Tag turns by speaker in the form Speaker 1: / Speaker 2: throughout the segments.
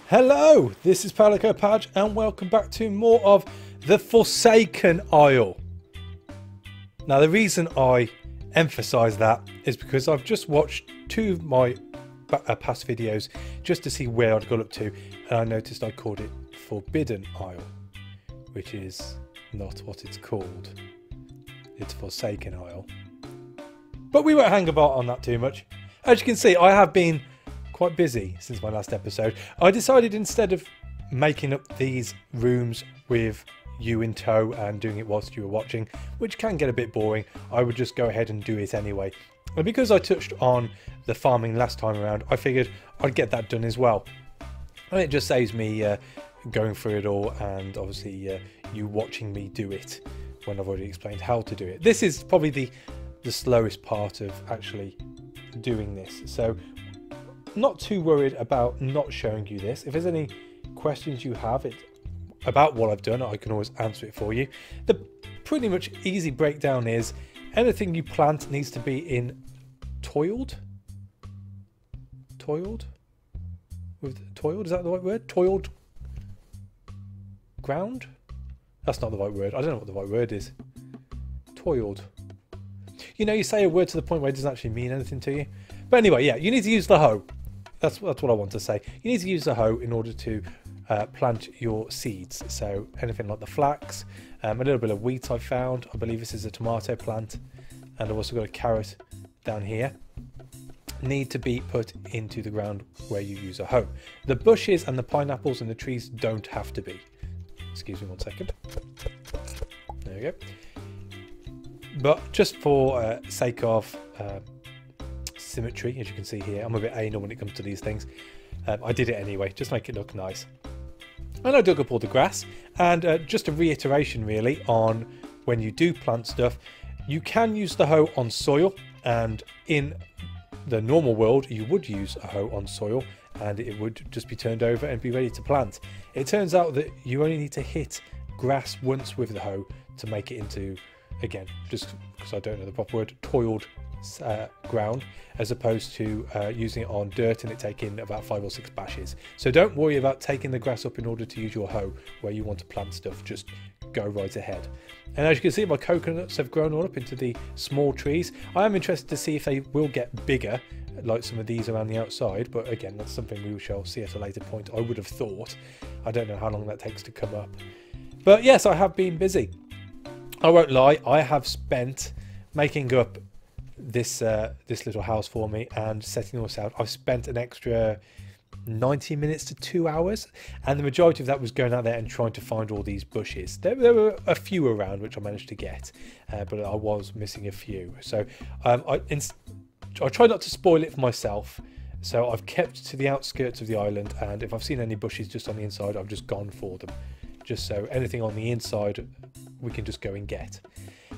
Speaker 1: Hello, this is Palico Padge and welcome back to more of the Forsaken Isle. Now the reason I emphasise that is because I've just watched two of my past videos just to see where I'd got up to, and I noticed I called it Forbidden Isle, which is not what it's called. It's Forsaken Isle. But we won't hang about on that too much. As you can see, I have been quite busy since my last episode. I decided instead of making up these rooms with you in tow and doing it whilst you were watching, which can get a bit boring, I would just go ahead and do it anyway. And because I touched on the farming last time around, I figured I'd get that done as well. And it just saves me going through it all, and obviously you watching me do it when I've already explained how to do it. This is probably the slowest part of actually doing this, so not too worried about not showing you this. If there's any questions you have about what I've done, I can always answer it for you. The pretty much easy breakdown is anything you plant needs to be in toiled, is that the right word? Toiled ground? That's not the right word. I don't know what the right word is. Toiled. You know, you say a word to the point where it doesn't actually mean anything to you. But anyway, yeah, you need to use the hoe. That's what I want to say. You need to use the hoe in order to plant your seeds. So anything like the flax, a little bit of wheat I've found. I believe this is a tomato plant. And I've also got a carrot down here. Need to be put into the ground where you use a hoe. The bushes and the pineapples and the trees don't have to be. Excuse me 1 second. There we go. But just for sake of symmetry, as you can see here, I'm a bit anal when it comes to these things. I did it anyway, just make it look nice. And I dug up all the grass, and just a reiteration really on when you do plant stuff, you can use the hoe on soil, and in the normal world you would use a hoe on soil and it would just be turned over and be ready to plant. It turns out that you only need to hit grass once with the hoe to make it into, again, just because I don't know the proper word, toiled ground, as opposed to using it on dirt and it taking about 5 or 6 bashes. So don't worry about taking the grass up in order to use your hoe where you want to plant stuff. Just go right ahead. And as you can see, my coconuts have grown all up into the small trees. I am interested to see if they will get bigger like some of these around the outside, but again, that's something we shall see at a later point. I would have thought. I don't know how long that takes to come up, but yes, I have been busy. I won't lie, I have spent making up this little house for me and setting all this out. I've spent an extra 90 minutes to 2 hours, and the majority of that was going out there and trying to find all these bushes. There were a few around which I managed to get, but I was missing a few. So I try not to spoil it for myself, so I've kept to the outskirts of the island, and if I've seen any bushes just on the inside, I've just gone for them, just so anything on the inside we can just go and get.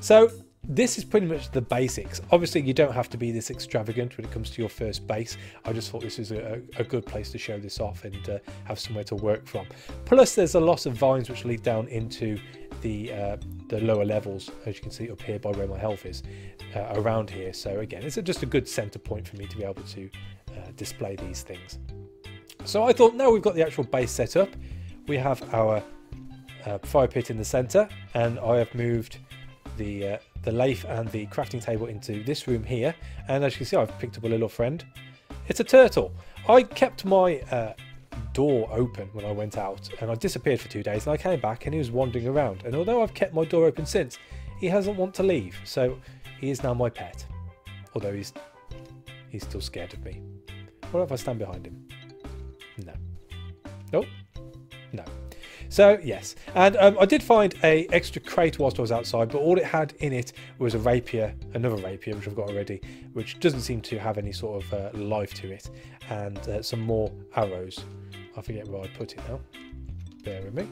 Speaker 1: So this is pretty much the basics. Obviously you don't have to be this extravagant when it comes to your first base. I just thought this is a good place to show this off and have somewhere to work from. Plus there's a lot of vines which lead down into the lower levels, as you can see up here by where my health is, around here. So again, it's just a good center point for me to be able to display these things. So I thought, now we've got the actual base set up, we have our fire pit in the center, and I have moved the lathe and the crafting table into this room here, and as you can see, I've picked up a little friend. It's a turtle. I kept my door open when I went out, and I disappeared for 2 days, and I came back and he was wandering around, and although I've kept my door open since, he hasn't want to leave, so he is now my pet, although he's still scared of me. What if I stand behind him? No. Nope. No. So yes, and I did find a extra crate whilst I was outside, but all it had in it was a rapier, another rapier which I've got already, which doesn't seem to have any sort of life to it, and some more arrows. I forget where I put it now. Bear with me.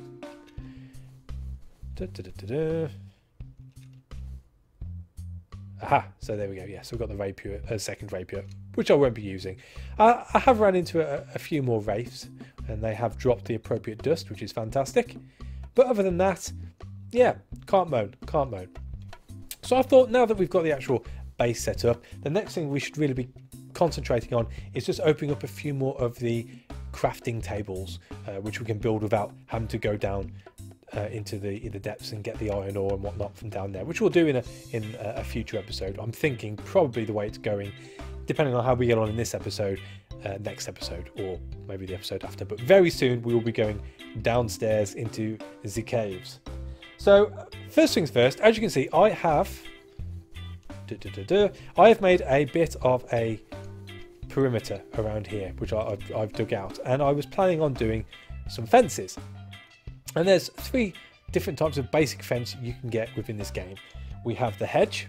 Speaker 1: Aha, so there we go. Yes, we've got the rapier, a second rapier, which I won't be using. I have run into a few more wraiths, and they have dropped the appropriate dust, which is fantastic. But other than that, yeah, can't moan. So I thought, now that we've got the actual base set up, the next thing we should really be concentrating on is just opening up a few more of the crafting tables, which we can build without having to go down into the depths and get the iron ore and whatnot from down there, which we'll do in a future episode. I'm thinking probably the way it's going, depending on how we get on in this episode, next episode, or maybe the episode after. But very soon we will be going downstairs into the caves. So first things first, as you can see, I have made a bit of a perimeter around here, which I've dug out, and I was planning on doing some fences. And there's 3 different types of basic fence you can get within this game. We have the hedge,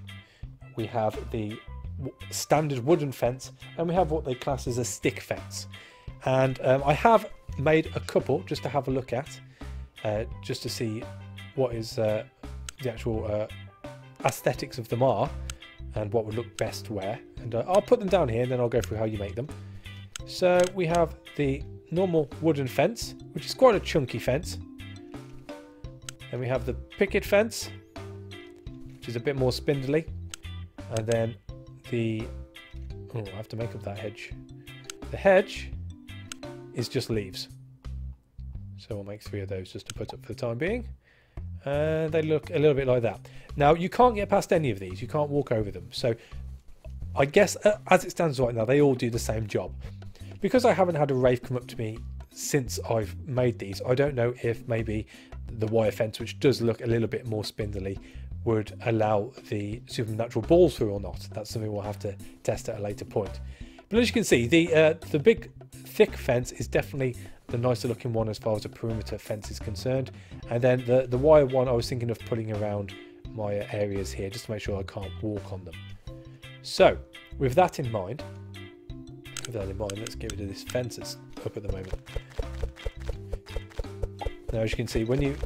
Speaker 1: we have the standard wooden fence, and we have what they class as a stick fence. And I have made a couple just to have a look at, just to see what is the actual aesthetics of them are and what would look best where. And I'll put them down here and then I'll go through how you make them. So we have the normal wooden fence, which is quite a chunky fence. Then we have the picket fence, which is a bit more spindly. And then I have to make up that hedge. The hedge is just leaves. So we'll make 3 of those just to put up for the time being. And they look a little bit like that. Now, you can't get past any of these. You can't walk over them. So I guess as it stands right now, they all do the same job. Because I haven't had a wraith come up to me since I've made these, I don't know if maybe the wire fence, which does look a little bit more spindly, would allow the supernatural balls through or not. That's something we'll have to test at a later point. But as you can see, the big thick fence is definitely the nicer looking one as far as a perimeter fence is concerned. And then the wire one I was thinking of putting around my areas here just to make sure I can't walk on them. So with that in mind, let's get rid of this fence that's up at the moment. Now as you can see, when you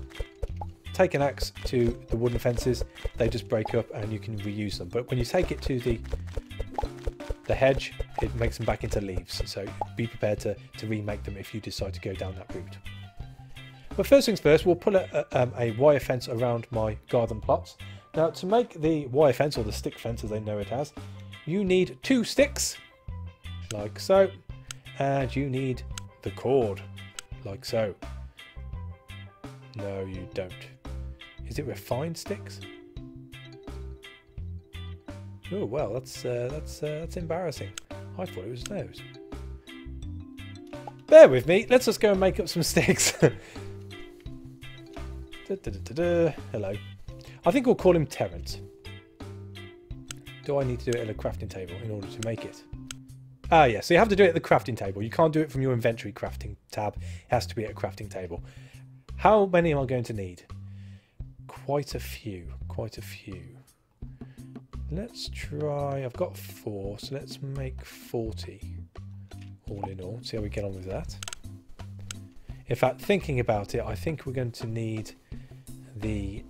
Speaker 1: take an axe to the wooden fences, they just break up and you can reuse them. But when you take it to the hedge, it makes them back into leaves. So be prepared to remake them if you decide to go down that route. But first things first, we'll put a wire fence around my garden plots. Now to make the wire fence, or the stick fence as they know it as, you need 2 sticks, like so, and you need the cord, like so. No, you don't. Is it refined sticks? Oh well, that's embarrassing. I thought it was those. Bear with me. Let's just go and make up some sticks. Hello. I think we'll call him Terence. Do I need to do it at a crafting table in order to make it? Ah, yeah. So you have to do it at the crafting table. You can't do it from your inventory crafting tab. It has to be at a crafting table. How many am I going to need? Quite a few. Quite a few. Let's try. I've got 4, so let's make 40 all in all. See how we get on with that. In fact, thinking about it, I think we're going to need the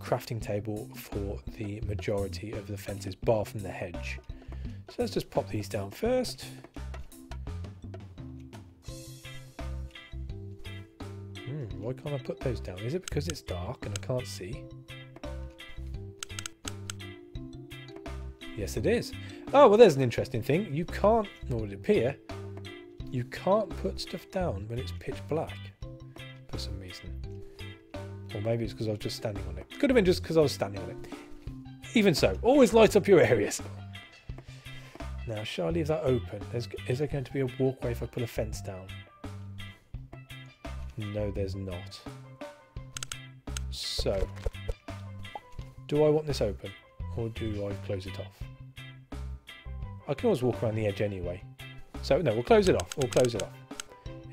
Speaker 1: crafting table for the majority of the fences, bar from the hedge. So let's just pop these down first. Why can't I put those down? Is it because it's dark and I can't see? Yes, it is. Oh, well, there's an interesting thing. You can't, nor would it appear, you can't put stuff down when it's pitch black for some reason. Or maybe it's because I was just standing on it. Could have been just because I was standing on it. Even so, always light up your areas. Now, shall I leave that open? Is there going to be a walkway if I put a fence down? No, there's not. So, do I want this open? Or do I close it off? I can always walk around the edge anyway. So, no, we'll close it off. We'll close it off.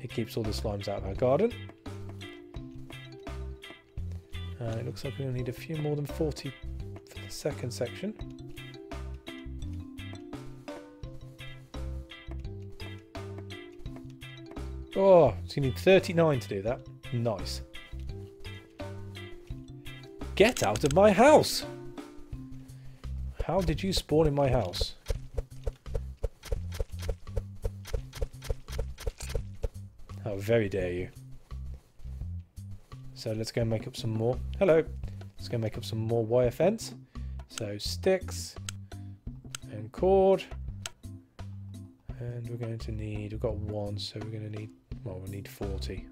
Speaker 1: It keeps all the slimes out of our garden. And it looks like we're going to need a few more than 40 for the second section. Oh, so you need 39 to do that. Nice. Get out of my house! How did you spawn in my house? How very dare you. So let's go and make up some more. Hello. Let's go and make up some more wire fence. So sticks and cord And we're going to need, we've got 1, so we're going to need, well, we'll need 40.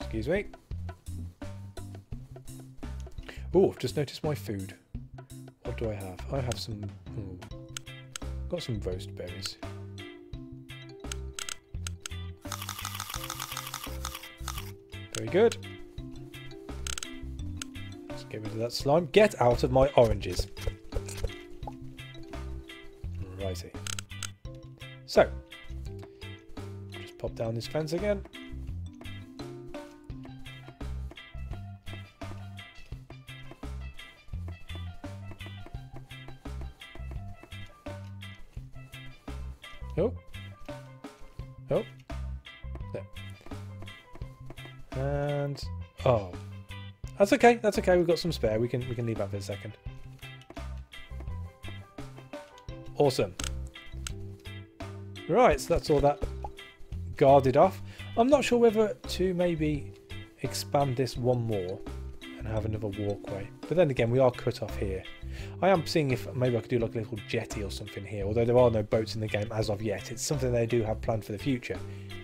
Speaker 1: Excuse me. Oh, I've just noticed my food. What do I have? I have some, got some roast berries. Very good. Let's get rid of that slime. Get out of my oranges. Righty. So, just pop down this fence again. Oh. Oh. There. And oh. That's okay, that's okay, we've got some spare. We can leave that for a second. Awesome. Right, so that's all that guarded off. I'm not sure whether to maybe expand this one more and have another walkway. But then again, we are cut off here. I am seeing if maybe I could do like a little jetty or something here, although there are no boats in the game as of yet. It's something they do have planned for the future.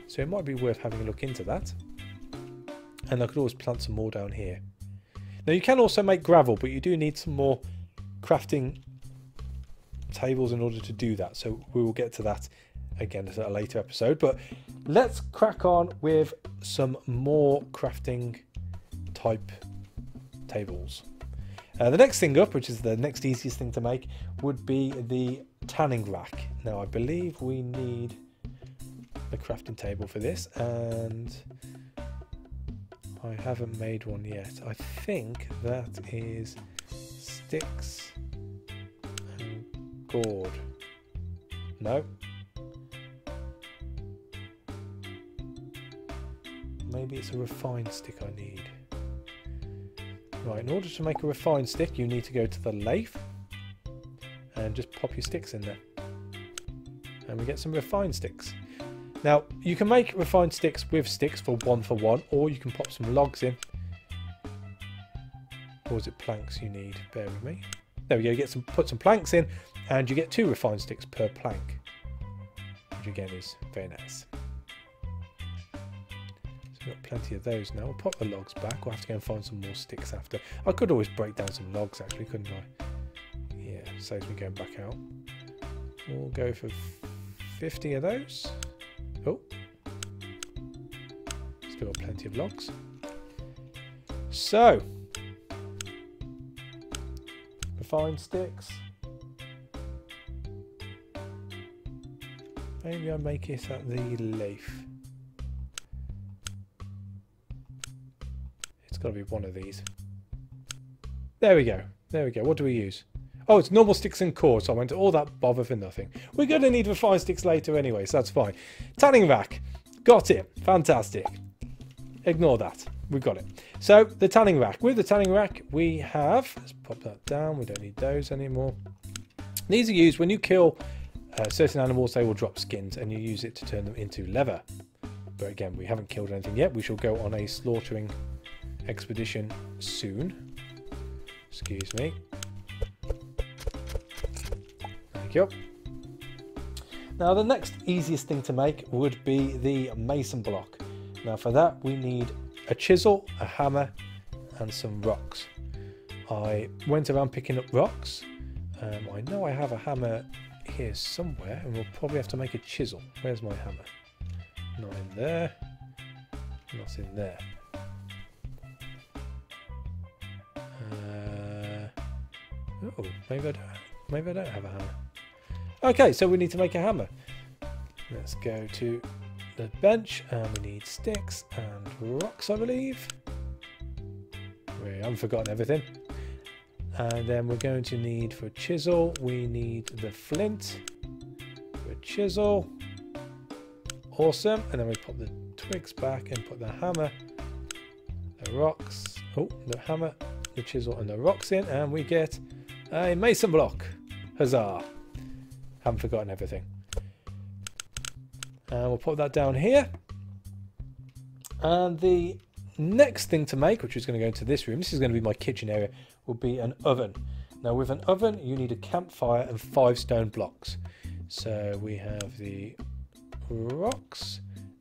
Speaker 1: So it might be worth having a look into that. And I could always plant some more down here. Now you can also make gravel, but you do need some more crafting tables in order to do that. So we will get to that again at a later episode. But let's crack on with some more crafting type tables. The next thing up, which is the next easiest thing to make, would be the tanning rack. Now I believe we need a crafting table for this, and I haven't made one yet. I think that is sticks and gourd. No. Maybe it's a refined stick I need. Right, in order to make a refined stick, you need to go to the lathe and just pop your sticks in there. And we get some refined sticks. Now, you can make refined sticks with sticks for 1 or you can pop some logs in. Or is it planks you need? Bear with me. There we go, put some planks in, and you get 2 refined sticks per plank. Which again is very nice. We've got plenty of those now. We'll pop the logs back. We'll have to go and find some more sticks after. I could always break down some logs actually, couldn't I? Yeah, saves me going back out. We'll go for 50 of those. Oh. Still got plenty of logs. So. Refined sticks. Maybe I make it at the lathe. It's got to be one of these. There we go. There we go. What do we use? Oh, it's normal sticks and cord, so I went to all that bother for nothing. We're going to need refined sticks later anyway, so that's fine. Tanning rack. Got it. Fantastic. Ignore that. We've got it. So, the tanning rack. With the tanning rack, we have... Let's pop that down. We don't need those anymore. These are used when you kill certain animals. They will drop skins, and you use it to turn them into leather. But again, we haven't killed anything yet. We shall go on a slaughtering expedition soon. Excuse me. Thank you. Now the next easiest thing to make would be the mason block. Now for that we need a chisel, a hammer and some rocks. I went around picking up rocks. I know I have a hammer here somewhere, and we'll probably have to make a chisel. Where's my hammer? Not in there. Not in there. Oh, maybe I don't have a hammer. Okay, so we need to make a hammer. Let's go to the bench, and we need sticks and rocks, I believe. We haven't forgotten everything. And then we're going to need, for a chisel, we need the flint. For a chisel. Awesome. And then we pop the twigs back and put the hammer, the rocks, the hammer, the chisel and the rocks in, and we get a mason block. Huzzah. Haven't forgotten everything. And we'll put that down here. And the next thing to make, which is going to go into this room, this is going to be my kitchen area, will be an oven. Now with an oven, you need a campfire and 5 stone blocks. So we have the rocks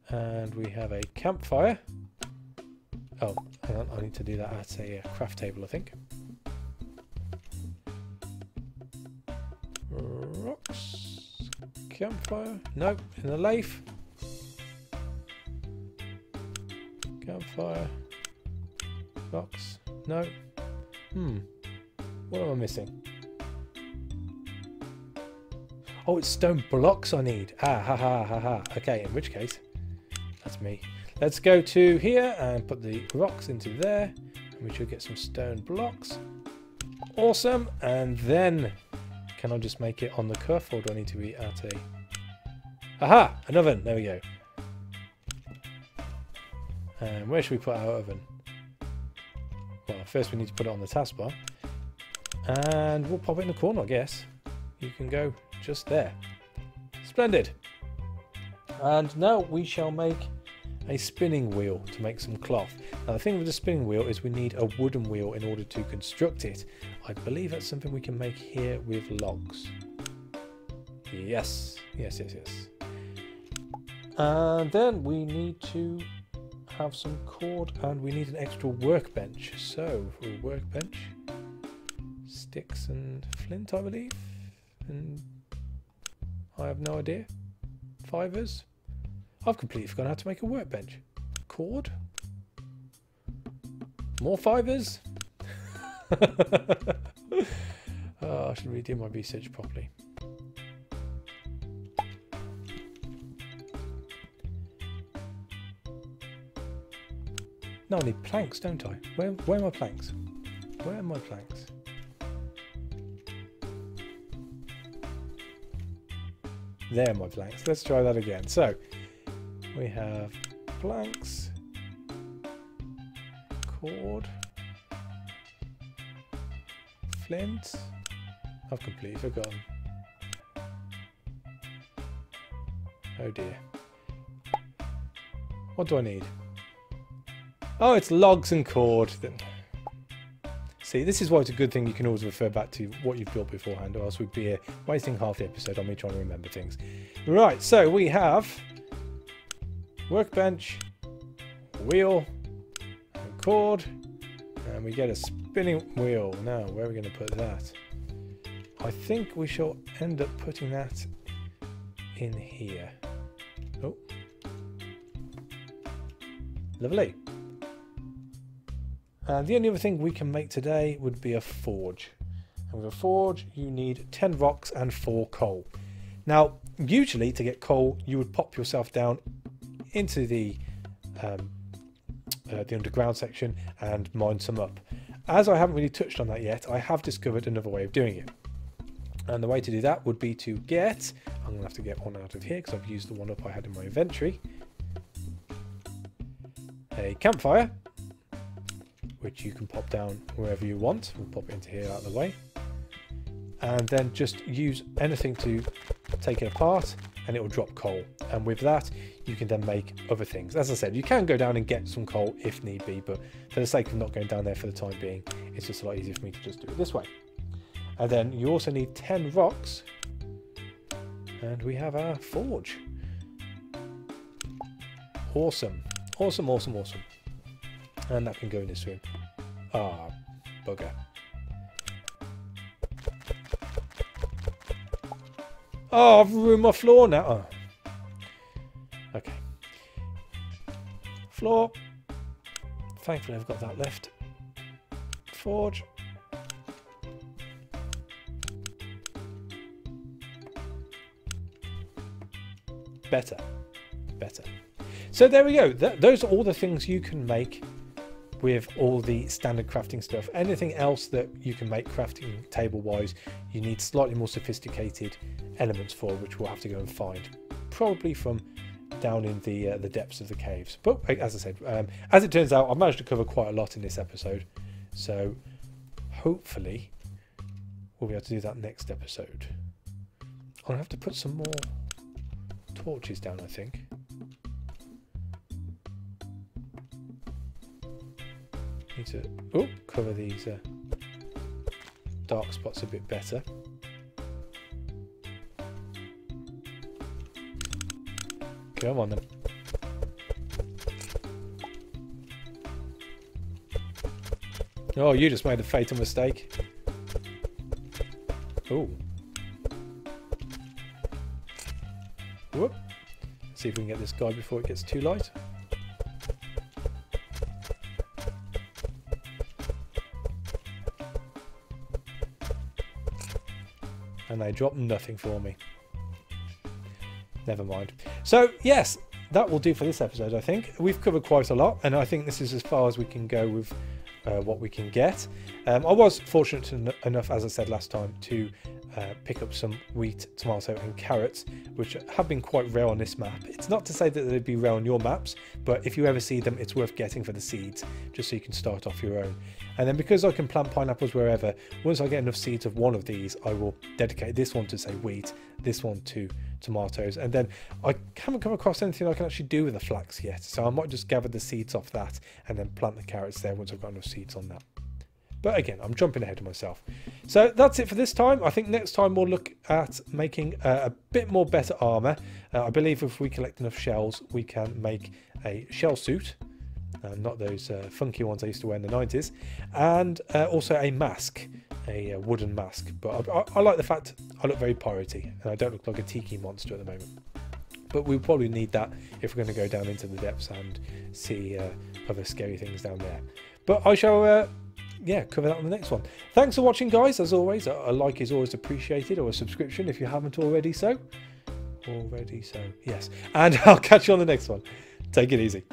Speaker 1: and we have a campfire. Oh, hang on, I need to do that at a craft table, I think. Rocks, campfire, no, in the lathe. Campfire, rocks, no. What am I missing? Oh, it's stone blocks I need. Ah, ha, ha, ha, ha. Okay, in which case, that's me. Let's go to here and put the rocks into there. And we should get some stone blocks. Awesome. And then, can I just make it on the cuff, or do I need to be at a... Aha! An oven. There we go. And where should we put our oven? Well, first we need to put it on the taskbar. And we'll pop it in the corner, I guess. You can go just there. Splendid. And now we shall make a spinning wheel to make some cloth. Now the thing with the spinning wheel is we need a wooden wheel in order to construct it. I believe that's something we can make here with logs. Yes, yes, yes, yes. And then we need to have some cord and we need an extra workbench. So for a workbench, sticks and flint, I believe. And I have no idea. Fibers. I've completely forgotten how to make a workbench. Cord. More fibers. Oh, I should really do my research properly. No, I need planks, don't I? Where are my planks? Where are my planks? There are my planks. Let's try that again. So, we have planks, cord, flint. I've completely forgotten. Oh dear. What do I need? Oh, it's logs and cord. See, this is why it's a good thing you can always refer back to what you've built beforehand, or else we'd be here wasting half the episode on me trying to remember things. Right, so we have workbench, wheel, and cord, and we get a spinning wheel. Now, where are we going to put that? I think we shall end up putting that in here. Oh. Lovely. And the only other thing we can make today would be a forge. And with a forge, you need 10 rocks and 4 coal. Now, usually to get coal, you would pop yourself down into the underground section and mine some up. As I haven't really touched on that yet, I have discovered another way of doing it. And the way to do that would be to get... I'm going to have to get one out of here because I've used the one up I had in my inventory. A campfire, which you can pop down wherever you want. We'll pop it into here out of the way. And then just use anything to take it apart and it will drop coal. And with that, you can then make other things. As I said, you can go down and get some coal if need be, but for the sake of not going down there for the time being, it's just a lot easier for me to just do it this way. And then you also need 10 rocks. And we have our forge. Awesome. Awesome, awesome, awesome. And that can go in this room. Ah, bugger. Oh, I've ruined my floor now. Oh. Okay. Floor. Thankfully I've got that left. Forge. Better. Better. So there we go. Those are all the things you can make with all the standard crafting stuff. Anything else that you can make crafting table wise, you need slightly more sophisticated elements for, which we'll have to go and find, probably from down in the depths of the caves. But as I said, as it turns out, I've managed to cover quite a lot in this episode, so hopefully we'll be able to do that next episode. I'll have to put some more torches down, I think. Need to cover these dark spots a bit better. Come on then. Oh, you just made a fatal mistake. Oh. Whoop. See if we can get this guy before it gets too light. And they dropped nothing for me. Never mind. So, yes, that will do for this episode, I think. We've covered quite a lot, and I think this is as far as we can go with what we can get. I was fortunate enough, as I said last time, to pick up some wheat, tomato and carrots, which have been quite rare on this map. It's not to say that they'd be rare on your maps, but if you ever see them, it's worth getting for the seeds, just so you can start off your own. And then because I can plant pineapples wherever, once I get enough seeds of one of these, I will dedicate this one to, say, wheat, this one to tomatoes, and then I haven't come across anything I can actually do with the flax yet, so I might just gather the seeds off that and then plant the carrots there once I've got enough seeds on that. But again, I'm jumping ahead of myself. So that's it for this time. I think next time we'll look at making a bit more better armor. I believe if we collect enough shells, we can make a shell suit. Not those funky ones I used to wear in the 90s. And also a mask, a wooden mask. But I like the fact I look very piratey and I don't look like a tiki monster at the moment. But we'll probably need that if we're going to go down into the depths and see other scary things down there. But I shall... yeah, cover that on the next one. Thanks for watching, guys. As always, a like is always appreciated, or a subscription if you haven't already so. Yes. And I'll catch you on the next one. Take it easy.